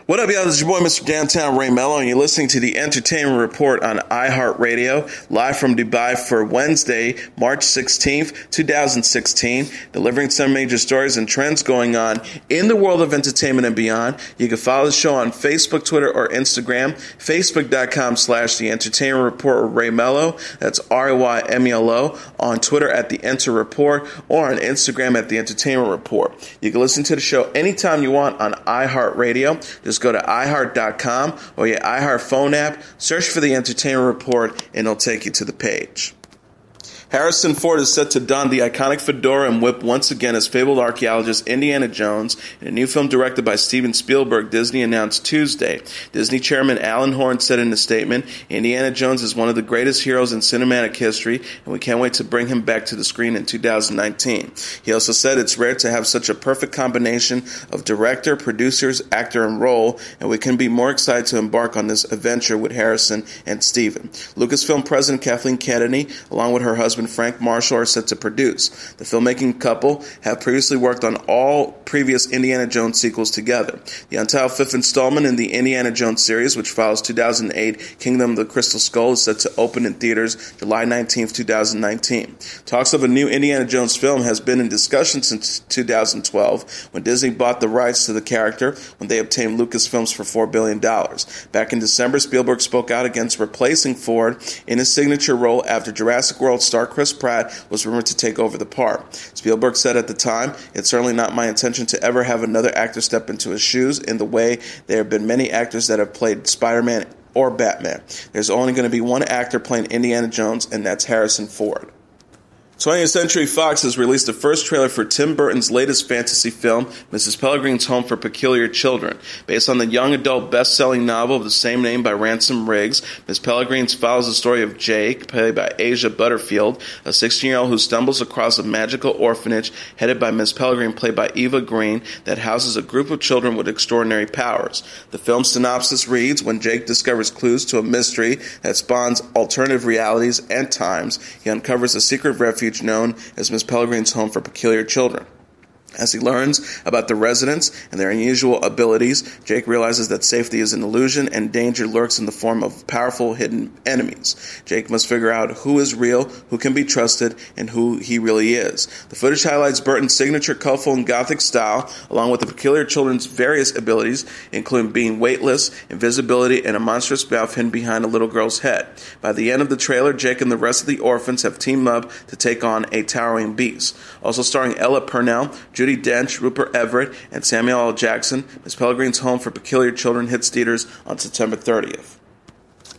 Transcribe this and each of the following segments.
What up, y'all? This is your boy, Mr. Downtown Ray Mello, and you're listening to the Entertainment Report on iHeartRadio, live from Dubai for Wednesday, March 16th, 2016, delivering some major stories and trends going on in the world of entertainment and beyond. You can follow the show on Facebook, Twitter, or Instagram, facebook.com/The Entertainment Report with Ray Mello. That's RAYMELO. On Twitter at The Enter Report, or on Instagram at The Entertainment Report. You can listen to the show anytime you want on iHeartRadio. Just go to iHeart.com or your iHeart phone app, search for The Entertainment Report, and it'll take you to the page. Harrison Ford is set to don the iconic fedora and whip once again as fabled archaeologist Indiana Jones in a new film directed by Steven Spielberg, Disney announced Tuesday. Disney chairman Alan Horn said in a statement, "Indiana Jones is one of the greatest heroes in cinematic history, and we can't wait to bring him back to the screen in 2019. He also said it's rare to have such a perfect combination of director, producers, actor, and role, and we can be more excited to embark on this adventure with Harrison and Steven." Lucasfilm president Kathleen Kennedy, along with her husband Frank Marshall, are set to produce. The filmmaking couple have previously worked on all previous Indiana Jones sequels together. The untitled fifth installment in the Indiana Jones series, which follows 2008 Kingdom of the Crystal Skull, is set to open in theaters July 19th, 2019. Talks of a new Indiana Jones film has been in discussion since 2012, when Disney bought the rights to the character when they obtained Lucasfilms for $4 billion. Back in December, Spielberg spoke out against replacing Ford in his signature role after Jurassic World star Chris Pratt was rumored to take over the part. Spielberg said at the time, "It's certainly not my intention to ever have another actor step into his shoes in the way there have been many actors that have played Spider-Man or Batman. There's only going to be one actor playing Indiana Jones, and that's Harrison Ford." 20th Century Fox has released the first trailer for Tim Burton's latest fantasy film, Mrs. Peregrine's Home for Peculiar Children. Based on the young adult best-selling novel of the same name by Ransom Riggs, Miss Peregrine follows the story of Jake, played by Asia Butterfield, a 16-year-old who stumbles across a magical orphanage headed by Miss Peregrine, played by Eva Green, that houses a group of children with extraordinary powers. The film's synopsis reads, when Jake discovers clues to a mystery that spawns alternative realities and times, he uncovers a secret refuge known as Miss Peregrine's Home for Peculiar Children. As he learns about the residents and their unusual abilities, Jake realizes that safety is an illusion and danger lurks in the form of powerful hidden enemies. Jake must figure out who is real, who can be trusted, and who he really is. The footage highlights Burton's signature colorful and gothic style, along with the peculiar children's various abilities, including being weightless, invisibility, and a monstrous mouth hidden behind a little girl's head. By the end of the trailer, Jake and the rest of the orphans have teamed up to take on a towering beast. Also starring Ella Purnell, Judi Dench, Rupert Everett, and Samuel L. Jackson, Miss Peregrine's Home for Peculiar Children hits theaters on September 30th.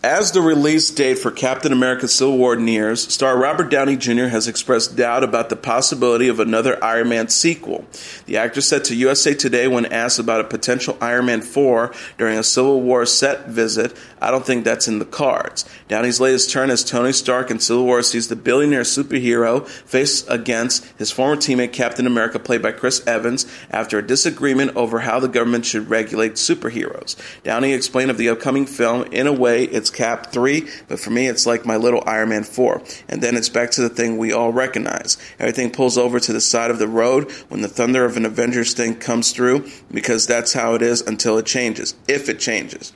As the release date for Captain America Civil War nears, star Robert Downey Jr. has expressed doubt about the possibility of another Iron Man sequel. The actor said to USA Today when asked about a potential Iron Man 4 during a Civil War set visit, "I don't think that's in the cards." Downey's latest turn as Tony Stark in Civil War sees the billionaire superhero face against his former teammate Captain America, played by Chris Evans, after a disagreement over how the government should regulate superheroes. Downey explained of the upcoming film, "In a way, it's Cap 3, but for me it's like my little Iron Man 4. And then it's back to the thing we all recognize. Everything pulls over to the side of the road when the thunder of an Avengers thing comes through, because that's how it is until it changes, if it changes."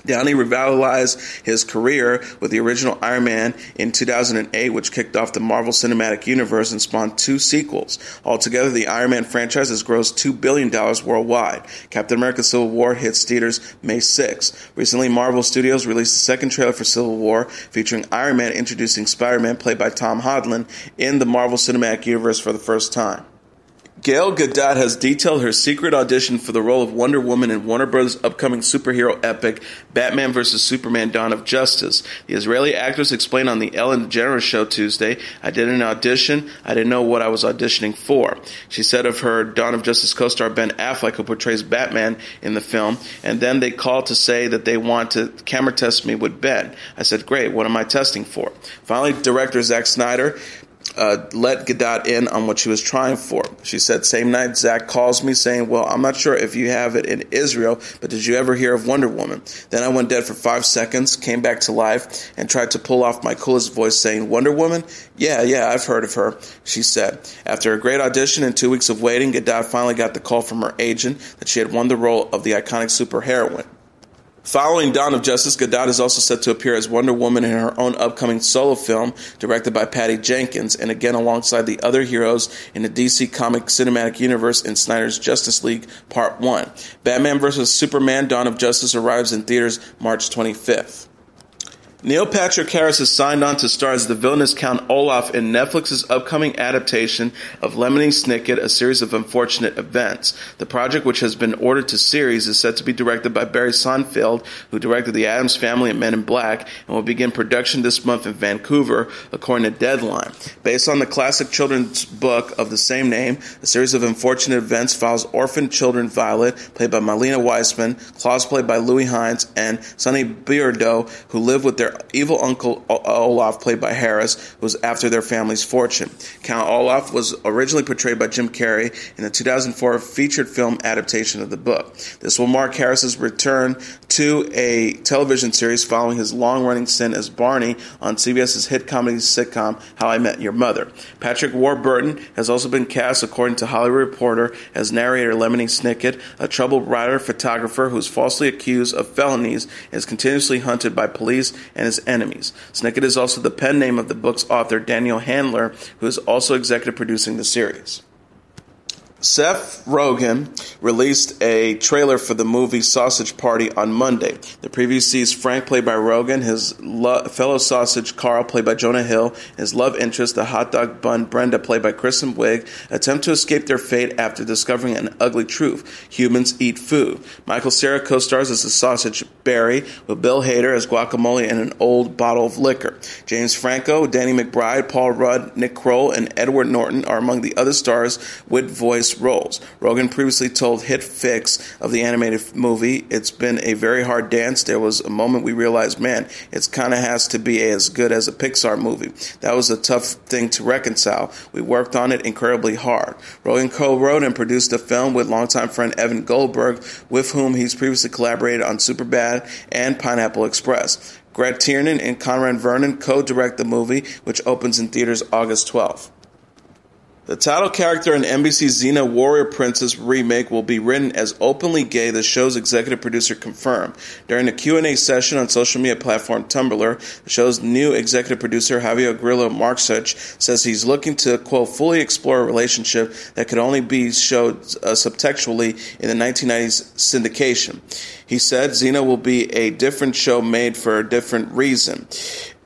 Downey revitalized his career with the original Iron Man in 2008, which kicked off the Marvel Cinematic Universe and spawned 2 sequels. Altogether, the Iron Man franchise has grossed $2 billion worldwide. Captain America Civil War hits theaters May 6. Recently, Marvel Studios released the second trailer for Civil War, featuring Iron Man introducing Spider-Man, played by Tom Holland, in the Marvel Cinematic Universe for the first time. Gal Gadot has detailed her secret audition for the role of Wonder Woman in Warner Bros.' upcoming superhero epic Batman vs. Superman: Dawn of Justice. The Israeli actress explained on the Ellen DeGeneres show Tuesday, "I did an audition. I didn't know what I was auditioning for." She said of her Dawn of Justice co-star Ben Affleck, who portrays Batman in the film, "And then they called to say that they want to camera test me with Ben. I said, great, what am I testing for?" Finally, director Zack Snyder let Gadot in on what she was trying for. She said, same night, Zach calls me saying, well, I'm not sure if you have it in Israel, but did you ever hear of Wonder Woman? Then I went dead for 5 seconds, came back to life, and tried to pull off my coolest voice saying, Wonder Woman? Yeah, I've heard of her, she said. After a great audition and 2 weeks of waiting, Gadot finally got the call from her agent that she had won the role of the iconic superheroine. Following Dawn of Justice, Gadot is also set to appear as Wonder Woman in her own upcoming solo film, directed by Patty Jenkins, and again alongside the other heroes in the DC Comic Cinematic Universe in Snyder's Justice League Part 1. Batman vs. Superman Dawn of Justice arrives in theaters March 25th. Neil Patrick Harris has signed on to star as the villainous Count Olaf in Netflix's upcoming adaptation of Lemony Snicket, A Series of Unfortunate Events. The project, which has been ordered to series, is set to be directed by Barry Sonnenfeld, who directed The Addams Family and Men in Black, and will begin production this month in Vancouver, according to Deadline. Based on the classic children's book of the same name, A Series of Unfortunate Events follows orphaned children Violet, played by Marlena Weissman, Klaus, played by Louis Hines, and Sonny Biardo, who live with their evil uncle Olaf, played by Harris, who was after their family's fortune. Count Olaf was originally portrayed by Jim Carrey in the 2004 featured film adaptation of the book. This will mark Harris's return to a television series following his long-running stint as Barney on CBS's hit comedy sitcom How I Met Your Mother. Patrick Warburton has also been cast, according to Hollywood Reporter, as narrator Lemony Snicket, a troubled writer-photographer who is falsely accused of felonies and is continuously hunted by police and his enemies. Snicket is also the pen name of the book's author, Daniel Handler, who is also executive producing the series. Seth Rogen released a trailer for the movie Sausage Party on Monday. The preview sees Frank, played by Rogen, his fellow sausage Carl, played by Jonah Hill, and his love interest, the hot dog bun Brenda, played by Kristen Wiig, attempt to escape their fate after discovering an ugly truth: humans eat food. Michael Cera co-stars as the sausage Barry, with Bill Hader as guacamole and an old bottle of liquor. James Franco, Danny McBride, Paul Rudd, Nick Kroll, and Edward Norton are among the other stars with voice roles. Rogen previously told Hit Fix of the animated movie, "It's been a very hard dance. There was a moment we realized, man, it's kind of has to be as good as a Pixar movie. That was a tough thing to reconcile. We worked on it incredibly hard." Rogen co-wrote and produced the film with longtime friend Evan Goldberg, with whom he's previously collaborated on Superbad and Pineapple Express. Greg Tiernan and Conrad Vernon co-direct the movie, which opens in theaters August 12th. The title character in NBC's Xena Warrior Princess remake will be written as openly gay, the show's executive producer confirmed. During the Q&A session on social media platform Tumblr, the show's new executive producer Javier Grillo Marxich says he's looking to, quote, fully explore a relationship that could only be showed subtextually in the 1990s syndication. He said Xena will be a different show made for a different reason.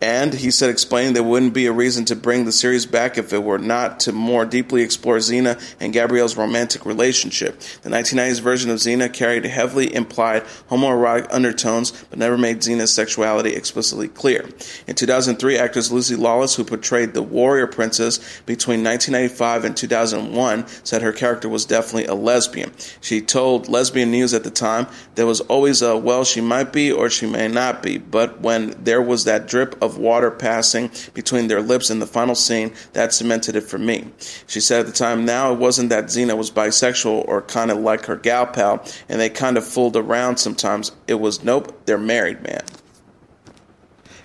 And he said, explaining there wouldn't be a reason to bring the series back if it were not to more deeply explore Xena and Gabrielle's romantic relationship. The 1990s version of Xena carried heavily implied homoerotic undertones, but never made Xena's sexuality explicitly clear. In 2003, actress Lucy Lawless, who portrayed the warrior princess between 1995 and 2001, said her character was definitely a lesbian. She told Lesbian News at the time, there was always a, well, she might be or she may not be, but when there was that drip of water passing between their lips in the final scene, that cemented it for me. She said at the time, now it wasn't that Xena was bisexual or kind of like her gal pal, and they kind of fooled around sometimes. It was, nope, they're married, man.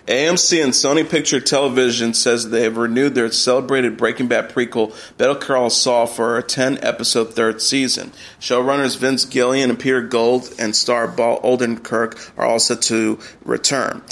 AMC and Sony Picture Television says they have renewed their celebrated Breaking Bad prequel, Better Call Saul, for a 10-episode third season. Showrunners Vince Gilligan and Peter Gould and star Paul Odenkirk are all set to return.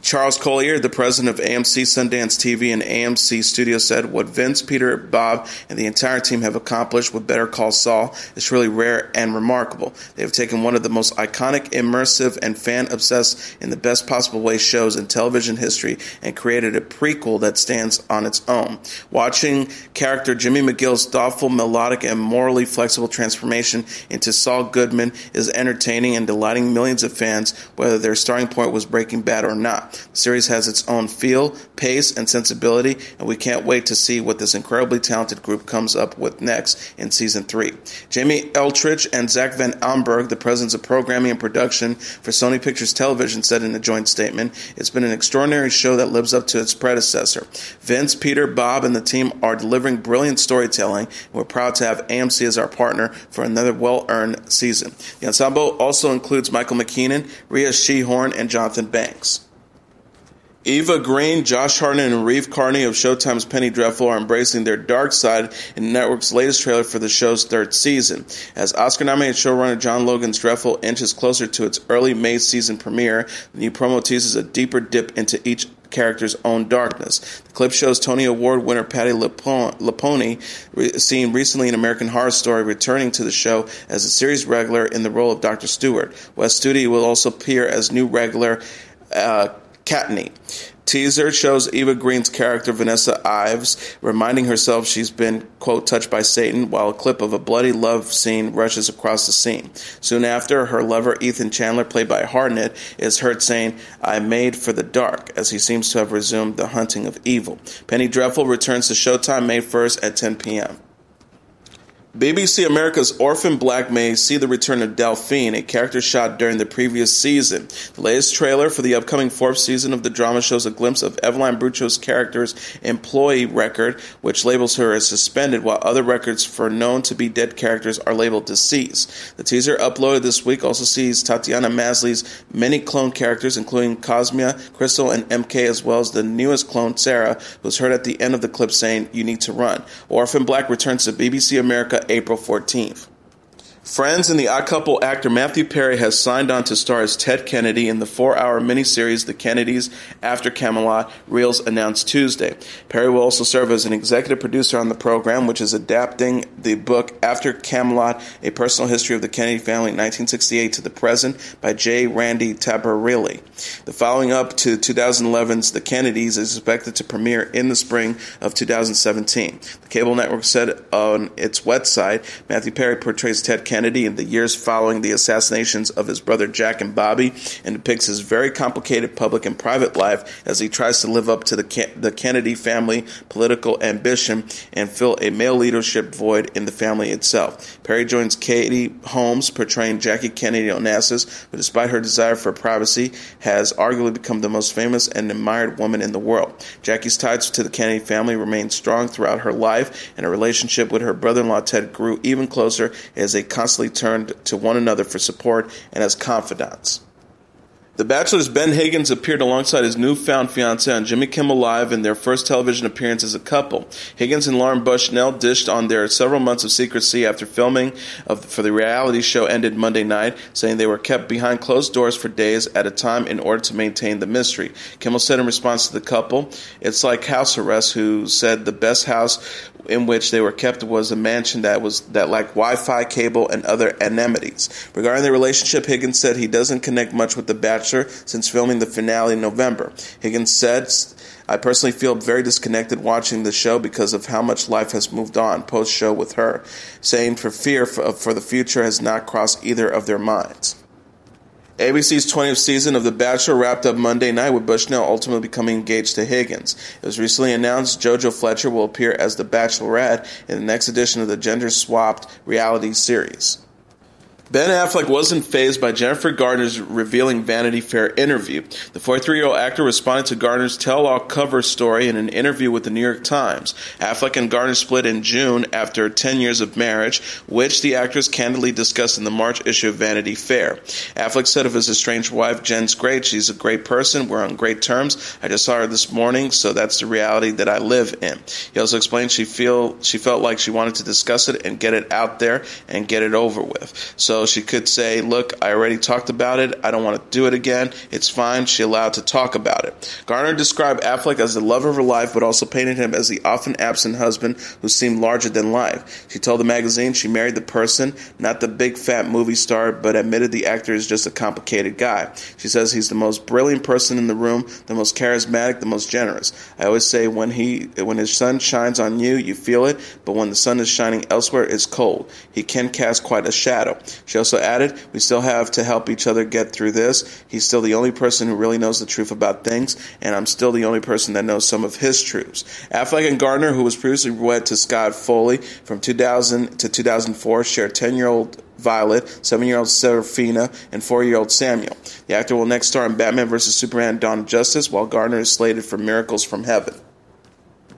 Charles Collier, the president of AMC, Sundance TV, and AMC Studios, said, what Vince, Peter, Bob, and the entire team have accomplished with Better Call Saul is truly rare and remarkable. They have taken one of the most iconic, immersive, and fan-obsessed in the best possible way shows in television history and created a prequel that stands on its own. Watching character Jimmy McGill's thoughtful, melodic, and morally flexible transformation into Saul Goodman is entertaining and delighting millions of fans, whether their starting point was Breaking Bad or not. out. The series has its own feel, pace, and sensibility, and we can't wait to see what this incredibly talented group comes up with next in Season 3. Jamie Eltrich and Zach Van Amberg, the presidents of programming and production for Sony Pictures Television, said in a joint statement, "It's been an extraordinary show that lives up to its predecessor. Vince, Peter, Bob, and the team are delivering brilliant storytelling, and we're proud to have AMC as our partner for another well-earned season." The ensemble also includes Michael McKeenan, Rhea Shehorn, and Jonathan Banks. Eva Green, Josh Hartnett, and Reeve Carney of Showtime's Penny Dreadful are embracing their dark side in the network's latest trailer for the show's third season. As Oscar-nominated showrunner John Logan's Dreadful inches closer to its early May season premiere, the new promo teases a deeper dip into each character's own darkness. The clip shows Tony Award winner Patti LuPone, seen recently in American Horror Story, returning to the show as a series regular in the role of Dr. Stewart. Wes Studi will also appear as new regular Katney. Teaser shows Eva Green's character, Vanessa Ives, reminding herself she's been, quote, touched by Satan, while a clip of a bloody love scene rushes across the scene. Soon after, her lover, Ethan Chandler, played by Hartnett, is heard saying, "I'm made for the dark," as he seems to have resumed the hunting of evil. Penny Dreadful returns to Showtime May 1st at 10 p.m. BBC America's Orphan Black may see the return of Delphine, a character shot during the previous season. The latest trailer for the upcoming fourth season of the drama shows a glimpse of Eveline Brucho's character's employee record, which labels her as suspended, while other records for known to be dead characters are labeled deceased. The teaser uploaded this week also sees Tatiana Masley's many clone characters, including Cosmia, Crystal, and MK, as well as the newest clone, Sarah, who's heard at the end of the clip saying, "You need to run." Orphan Black returns to BBC America April 14th. Friends and the Odd Couple actor Matthew Perry has signed on to star as Ted Kennedy in the 4-hour miniseries The Kennedys After Camelot, Reels announced Tuesday. Perry will also serve as an executive producer on the program, which is adapting the book After Camelot, A Personal History of the Kennedy Family, 1968 to the present, by J. Randy Tabarelli. The following up to 2011's The Kennedys is expected to premiere in the spring of 2017. The cable network said on its website, Matthew Perry portrays Ted Kennedy in the years following the assassinations of his brother Jack and Bobby, and depicts his very complicated public and private life as he tries to live up to the Kennedy family political ambition and fill a male leadership void in the family itself. Perry joins Katie Holmes portraying Jackie Kennedy Onassis, who despite her desire for privacy has arguably become the most famous and admired woman in the world. Jackie's ties to the Kennedy family remained strong throughout her life, and her relationship with her brother-in-law Ted grew even closer as they constantly turned to one another for support and as confidants. The Bachelor's Ben Higgins appeared alongside his newfound fiancée on Jimmy Kimmel Live in their first television appearance as a couple. Higgins and Lauren Bushnell dished on their several months of secrecy after filming for the reality show ended Monday night, saying they were kept behind closed doors for days at a time in order to maintain the mystery. Kimmel said in response to the couple, "It's like house arrest," who said the best house in which they were kept was a mansion that lacked Wi-Fi, cable, and other amenities. Regarding their relationship, Higgins said he doesn't connect much with The Bachelor since filming the finale in November. Higgins said, "I personally feel very disconnected watching the show because of how much life has moved on post-show with her," saying for fear for the future has not crossed either of their minds. ABC's 20th season of The Bachelor wrapped up Monday night with Bushnell ultimately becoming engaged to Higgins. It was recently announced JoJo Fletcher will appear as the Bachelorette in the next edition of the gender-swapped reality series. Ben Affleck wasn't fazed by Jennifer Garner's revealing Vanity Fair interview. The 43-year-old actor responded to Garner's tell-all cover story in an interview with the New York Times. Affleck and Garner split in June after 10 years of marriage, which the actress candidly discussed in the March issue of Vanity Fair. Affleck said of his estranged wife, "Jen's great. She's a great person. We're on great terms. I just saw her this morning, so that's the reality that I live in." He also explained she felt like she wanted to discuss it and get it out there and get it over with. So she could say, "Look, I already talked about it. I don't want to do it again. It's fine." She allowed to talk about it. Garner described Affleck as the love of her life, but also painted him as the often absent husband who seemed larger than life. She told the magazine she married the person, not the big fat movie star, but admitted the actor is just a complicated guy. She says he's the most brilliant person in the room, the most charismatic, the most generous. "I always say when his sun shines on you, you feel it, but when the sun is shining elsewhere, it's cold. He can cast quite a shadow." She also added, "We still have to help each other get through this. He's still the only person who really knows the truth about things, and I'm still the only person that knows some of his truths." Affleck and Gardner, who was previously wed to Scott Foley from 2000 to 2004, share 10-year-old Violet, 7-year-old Serafina, and 4-year-old Samuel. The actor will next star in Batman vs. Superman: Dawn of Justice, while Gardner is slated for Miracles from Heaven.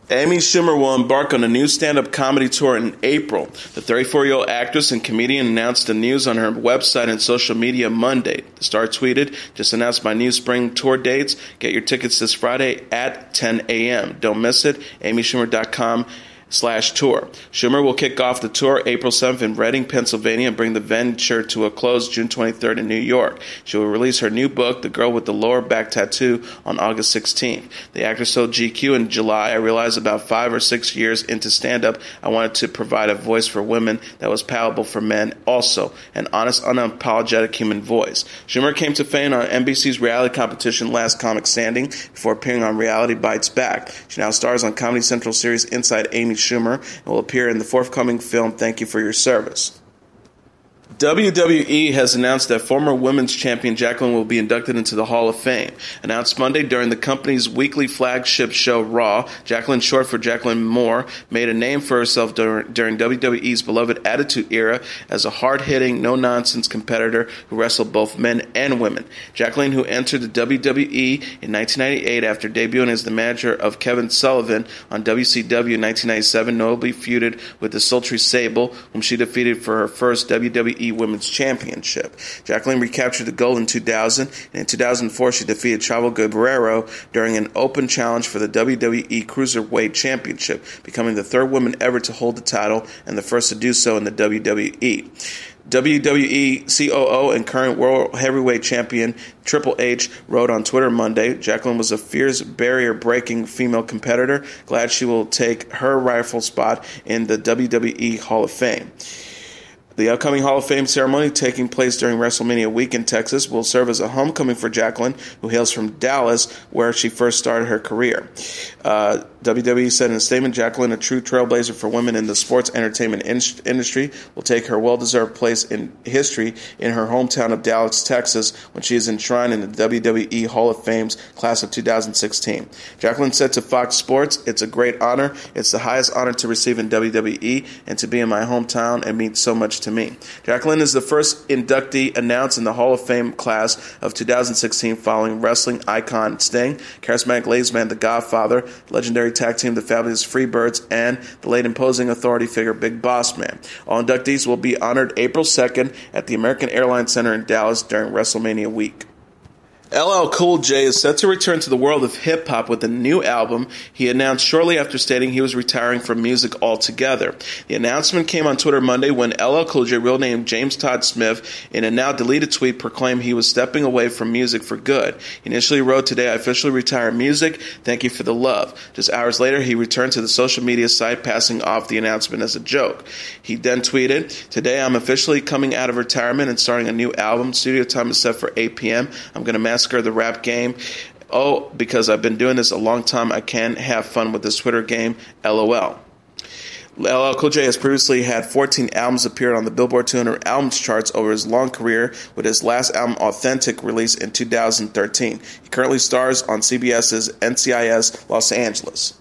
Amy Schumer will embark on a new stand-up comedy tour in April. The 34-year-old actress and comedian announced the news on her website and social media Monday. The star tweeted, "Just announced my new spring tour dates. Get your tickets this Friday at 10 a.m. Don't miss it. AmySchumer.com/tour. Schumer will kick off the tour April 7th in Reading, Pennsylvania, and bring the venture to a close June 23rd in New York. She will release her new book, The Girl with the Lower Back Tattoo, on August 16th. The actress told GQ in July, "I realized about 5 or 6 years into stand-up, I wanted to provide a voice for women that was palatable for men also, an honest, unapologetic human voice." Schumer came to fame on NBC's reality competition Last Comic Standing before appearing on Reality Bites Back. She now stars on Comedy Central series Inside Amy Schumer and will appear in the forthcoming film Thank You for Your Service. WWE has announced that former women's champion Jacqueline will be inducted into the Hall of Fame. Announced Monday during the company's weekly flagship show Raw, Jacqueline, short for Jacqueline Moore, made a name for herself during WWE's beloved Attitude Era as a hard-hitting, no-nonsense competitor who wrestled both men and women. Jacqueline, who entered the WWE in 1998 after debuting as the manager of Kevin Sullivan on WCW in 1997, notably feuded with the sultry Sable, whom she defeated for her first WWE Women's Championship. Jacqueline recaptured the gold in 2000, and in 2004 she defeated Chavo Guerrero during an open challenge for the WWE Cruiserweight Championship, becoming the third woman ever to hold the title and the first to do so in the WWE. WWE COO and current World Heavyweight Champion Triple H wrote on Twitter Monday, "Jacqueline was a fierce, barrier-breaking female competitor. Glad she will take her rightful spot in the WWE Hall of Fame." The upcoming Hall of Fame ceremony, taking place during WrestleMania week in Texas, will serve as a homecoming for Jacqueline, who hails from Dallas, where she first started her career. WWE said in a statement, "Jacqueline, a true trailblazer for women in the sports entertainment industry, will take her well-deserved place in history in her hometown of Dallas, Texas, when she is enshrined in the WWE Hall of Fame's class of 2016. Jacqueline said to Fox Sports, "It's a great honor. It's the highest honor to receive in WWE and to be in my hometown and means so much to me." Jacqueline is the first inductee announced in the Hall of Fame class of 2016 following wrestling icon Sting, charismatic ladies man The Godfather, legendary tag team The Fabulous Freebirds, and the late imposing authority figure Big Boss Man. All inductees will be honored April 2nd at the American Airlines Center in Dallas during WrestleMania week. LL Cool J is set to return to the world of hip-hop with a new album he announced shortly after stating he was retiring from music altogether. The announcement came on Twitter Monday when LL Cool J, real name James Todd Smith, in a now-deleted tweet proclaimed he was stepping away from music for good. He initially wrote, "Today I officially retire music. Thank you for the love." Just hours later, he returned to the social media site, passing off the announcement as a joke. He then tweeted, "Today I'm officially coming out of retirement and starting a new album. Studio time is set for 8 p.m. I'm going to massacre the rap game. Oh, because I've been doing this a long time, I can have fun with this Twitter game. LOL." LL Cool J has previously had 14 albums appear on the Billboard 200 albums charts over his long career, with his last album, Authentic, released in 2013. He currently stars on CBS's NCIS Los Angeles.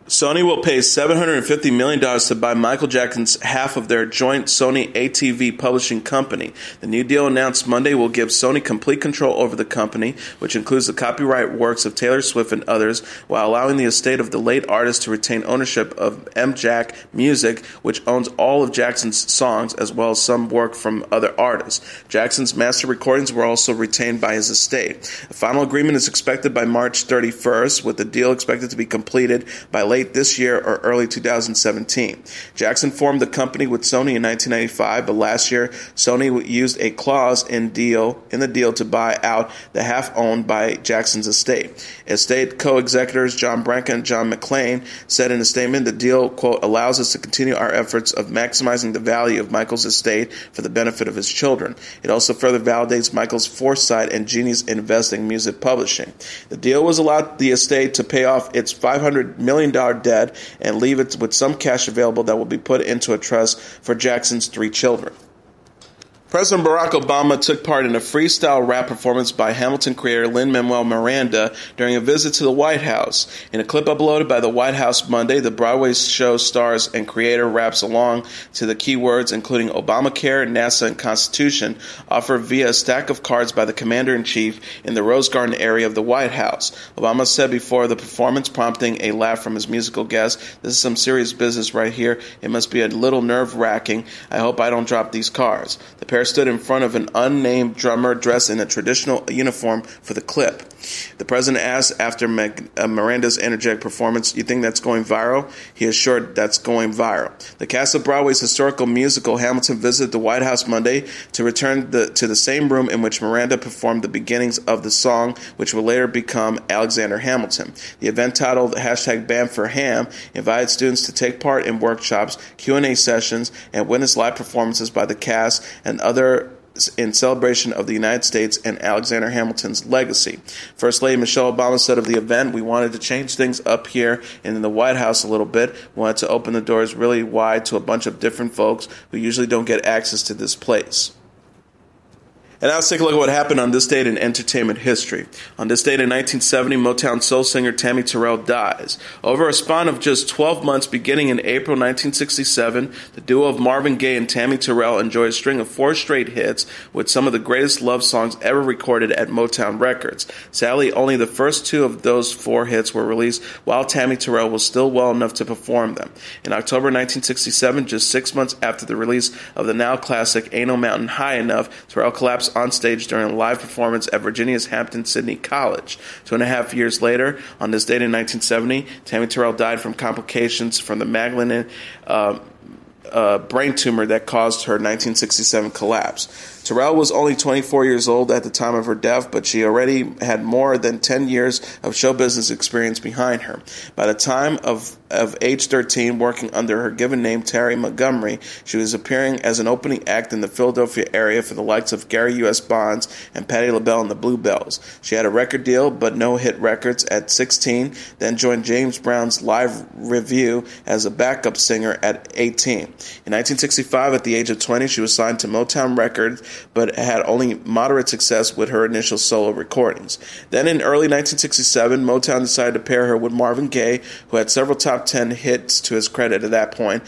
Sony will pay $750 million to buy Michael Jackson's half of their joint Sony ATV publishing company. The new deal announced Monday will give Sony complete control over the company, which includes the copyright works of Taylor Swift and others, while allowing the estate of the late artist to retain ownership of MJack Music, which owns all of Jackson's songs, as well as some work from other artists. Jackson's master recordings were also retained by his estate. A final agreement is expected by March 31st, with the deal expected to be completed by late this year or early 2017. Jackson formed the company with Sony in 1995, but last year Sony used a clause in the deal to buy out the half owned by Jackson's estate. Estate co-executors John Branca and John McClain said in a statement, "The deal, quote, allows us to continue our efforts of maximizing the value of Michael's estate for the benefit of his children. It also further validates Michael's foresight and genius in investing in music publishing." The deal was allowed the estate to pay off its $500 million debt and leave it with some cash available that will be put into a trust for Jackson's 3 children. President Barack Obama took part in a freestyle rap performance by Hamilton creator Lin-Manuel Miranda during a visit to the White House. In a clip uploaded by the White House Monday, the Broadway show stars and creator raps along to the key words including Obamacare, NASA, and Constitution, offered via a stack of cards by the Commander-in-Chief in the Rose Garden area of the White House. Obama said before the performance, prompting a laugh from his musical guest, "This is some serious business right here. It must be a little nerve-wracking. I hope I don't drop these cards." The pair stood in front of an unnamed drummer dressed in a traditional uniform for the clip. The president asked after Miranda's energetic performance, "You think that's going viral?" He assured that's going viral. The cast of Broadway's historical musical Hamilton visited the White House Monday to return to the same room in which Miranda performed the beginnings of the song, which would later become Alexander Hamilton. The event, titled #BandForHam, invited students to take part in workshops, Q&A sessions, and witness live performances by the cast and other in celebration of the United States and Alexander Hamilton's legacy. First Lady Michelle Obama said of the event, "We wanted to change things up here in the White House a little bit. We wanted to open the doors really wide to a bunch of different folks who usually don't get access to this place." And now let's take a look at what happened on this date in entertainment history. On this date in 1970, Motown soul singer Tammy Terrell dies. Over a span of just 12 months, beginning in April 1967, the duo of Marvin Gaye and Tammy Terrell enjoyed a string of 4 straight hits with some of the greatest love songs ever recorded at Motown Records. Sadly, only the first 2 of those 4 hits were released while Tammy Terrell was still well enough to perform them. In October 1967, just 6 months after the release of the now classic Ain't No Mountain High Enough, Terrell collapsed on stage during a live performance at Virginia's Hampton-Sydney College. 2.5 years later, on this date in 1970, Tammy Terrell died from complications from the malignant brain tumor that caused her 1967 collapse. Terrell was only 24 years old at the time of her death, but she already had more than 10 years of show business experience behind her. By the time of age 13, working under her given name, Terry Montgomery, she was appearing as an opening act in the Philadelphia area for the likes of Gary U.S. Bonds and Patti LaBelle and the Bluebells. She had a record deal, but no hit records at 16, then joined James Brown's Live Review as a backup singer at 18. In 1965, at the age of 20, she was signed to Motown Records, but had only moderate success with her initial solo recordings. Then in early 1967, Motown decided to pair her with Marvin Gaye, who had several top 10 hits to his credit at that point,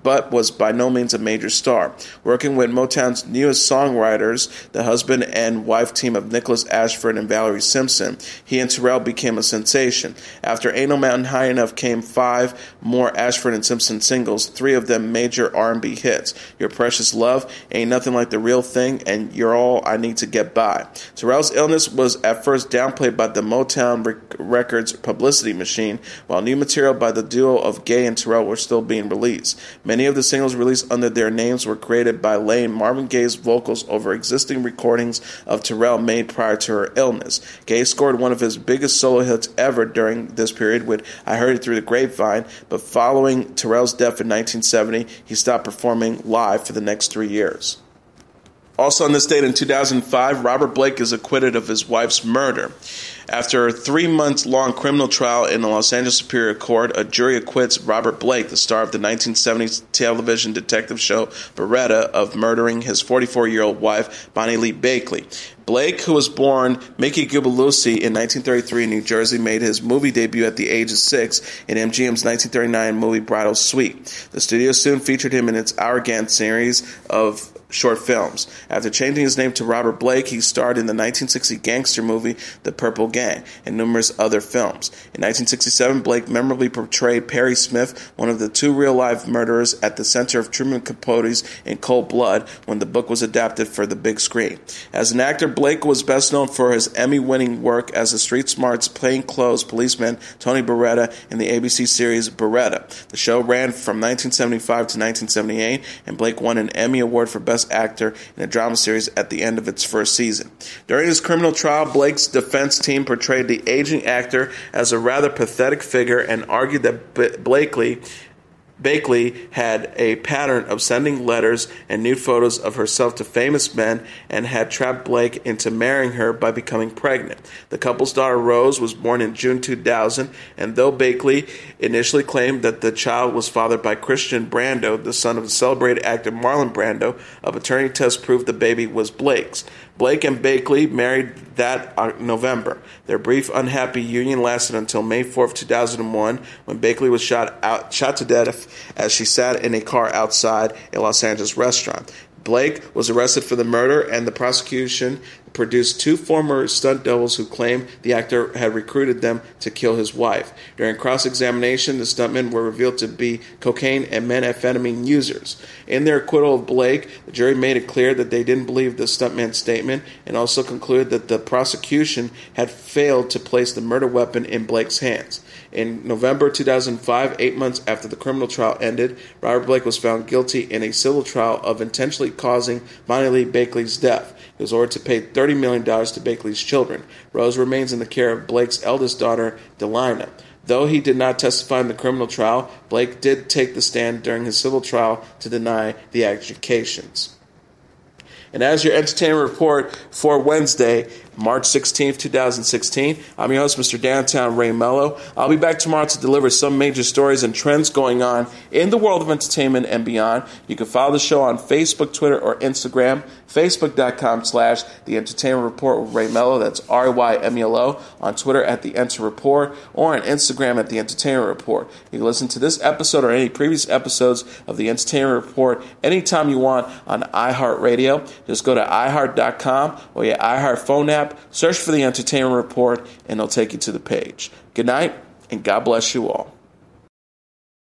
but was by no means a major star. Working with Motown's newest songwriters, the husband and wife team of Nicholas Ashford and Valerie Simpson, he and Terrell became a sensation. After Ain't No Mountain High Enough came 5 more Ashford and Simpson singles, 3 of them major R&B hits: Your Precious Love, Ain't Nothing Like the Real Thing, and You're All I Need to Get By. Terrell's illness was at first downplayed by the Motown Records publicity machine, while new material by the duo of Gaye and Terrell were still being released. Many of the singles released under their names were created by laying Marvin Gaye's vocals over existing recordings of Terrell made prior to her illness. Gaye scored one of his biggest solo hits ever during this period with I Heard It Through the Grapevine, but following Terrell's death in 1970, he stopped performing live for the next 3 years. Also on this date in 2005, Robert Blake is acquitted of his wife's murder. After a 3-month-long criminal trial in the Los Angeles Superior Court, a jury acquits Robert Blake, the star of the 1970s television detective show Beretta, of murdering his 44-year-old wife, Bonnie Lee Bakley. Blake, who was born Mickey Gubalusi in 1933 in New Jersey, made his movie debut at the age of 6 in MGM's 1939 movie Bridal Suite. The studio soon featured him in its Hourglass series of short films. After changing his name to Robert Blake, he starred in the 1960 gangster movie The Purple Gang and numerous other films. In 1967, Blake memorably portrayed Perry Smith, one of the 2 real-life murderers at the center of Truman Capote's In Cold Blood, when the book was adapted for the big screen. As an actor, Blake was best known for his Emmy-winning work as the street-smart plainclothes policeman Tony Beretta in the ABC series Beretta. The show ran from 1975 to 1978, and Blake won an Emmy Award for Best Actor in a drama series at the end of its first season. During his criminal trial, Blake's defense team portrayed the aging actor as a rather pathetic figure and argued that Bakley had a pattern of sending letters and nude photos of herself to famous men and had trapped Blake into marrying her by becoming pregnant. The couple's daughter Rose was born in June 2000, and though Bakley initially claimed that the child was fathered by Christian Brando, the son of the celebrated actor Marlon Brando, a paternity test proved the baby was Blake's. Blake and Bakley married that November. Their brief, unhappy union lasted until May 4th, 2001, when Bakley was shot to death as she sat in a car outside a Los Angeles restaurant. Blake was arrested for the murder, and the prosecution produced two former stunt doubles who claimed the actor had recruited them to kill his wife. During cross-examination, the stuntmen were revealed to be cocaine and methamphetamine users. In their acquittal of Blake, the jury made it clear that they didn't believe the stuntman's statement and also concluded that the prosecution had failed to place the murder weapon in Blake's hands. In November 2005, 8 months after the criminal trial ended, Robert Blake was found guilty in a civil trial of intentionally causing Bonnie Lee Bakley's death. He was ordered to pay $30 million to Bakley's children. Rose remains in the care of Blake's eldest daughter, Delina. Though he did not testify in the criminal trial, Blake did take the stand during his civil trial to deny the accusations. And as your entertainment report for Wednesday, March 16th, 2016, I'm your host, Mr. Downtown Ray Mello. I'll be back tomorrow to deliver some major stories and trends going on in the world of entertainment and beyond. You can follow the show on Facebook, Twitter, or Instagram, facebook.com/The Entertainment Report with Ray Mello. That's RYMELO. On Twitter at The Enter Report, or on Instagram at The Entertainment Report. You can listen to this episode or any previous episodes of The Entertainment Report anytime you want on iHeartRadio. Just go to iHeart.com or your iHeart phone app, search for The Entertainment Report, and it'll take you to the page. Good night, and God bless you all.